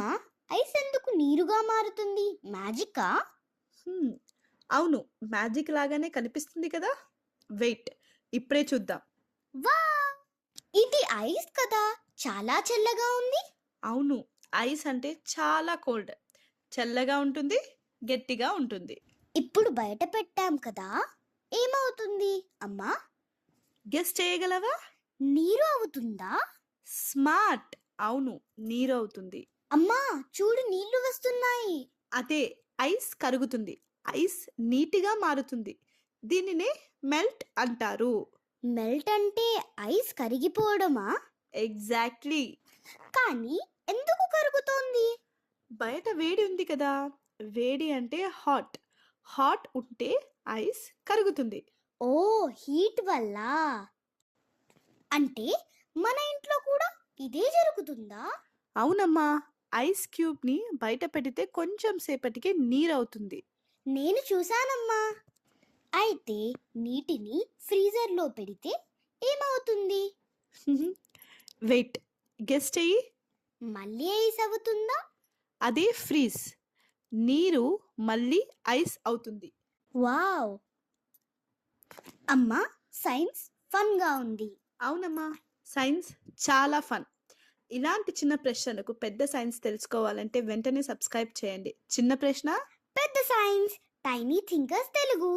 అమ్మా, ఐస్ ఎందుకు నీరుగా మారుతుంది? మ్యాజికా? హ్మ్. అవును. మ్యాజిక్ లాగానే కనిపిస్తుంది కదా! వెయిట్. ఇప్పుడే చూద్దాం. వావ్! ఇది ఐస్ కదా! చాలా చల్లగా ఉంది. అవును. ఐస్ అంటే చాలా కోల్డ్. చల్లగా ఉంటుంది, గట్టిగా ఉంటుంది. ఇప్పుడు బయట పెట్టాం కదా! ఏమవుతుంది అమ్మా? గెస్ చేయగలవా? నీరు అవుతుందా? స్మార్ట్. అవును. నీరవుతుంది. అమ్మా, చూడు నీళ్లు వస్తున్నాయి. అదే ఐస్ కరుగుతుంది. ఐస్ నీటిగా మారుతుంది. దీనినే మెల్ట్ అంటారు. మెల్ట్ అంటే ఐస్ కరిగిపోవడమా? ఎగ్జాక్ట్‌లీ. కానీ ఎందుకు కరుగుతోంది? బయట వేడి ఉంది కదా! వేడి అంటే హాట్. హాట్ ఉంటే ఐస్ కరుగుతుంది. ఓ, హీట్ వల్ల. అంటే మన ఇంట్లో కూడా ఇదే జరుగుతుందా? అవునమ్మా. ఐస్ క్యూబ్‌ని బయట పెడితే కొంచెం సేపటికే నీరవుతుంది. నేను చూశానమ్మా. అయితే నీటిని ఫ్రీజర్లో పెడితే ఏమవుతుంది? వెయిట్. గెస్ చెయ్యి. మళ్ళీ ఐస్ అవుతుందా? అదే ఫ్రీజ్. నీరు మళ్ళీ ఐస్ అవుతుంది. వావ్! అమ్మా, సైన్స్ ఫన్గా ఉంది. అవునమ్మా. సైన్స్ చాలా ఫన్. ఇలాంటి చిన్న ప్రశ్నలకు పెద్ద సైన్స్ తెలుసుకోవాలంటే వెంటనే సబ్స్క్రైబ్ చేయండి. చిన్న ప్రశ్న పెద్ద సైన్స్, టైనీ థింకర్స్ తెలుగు.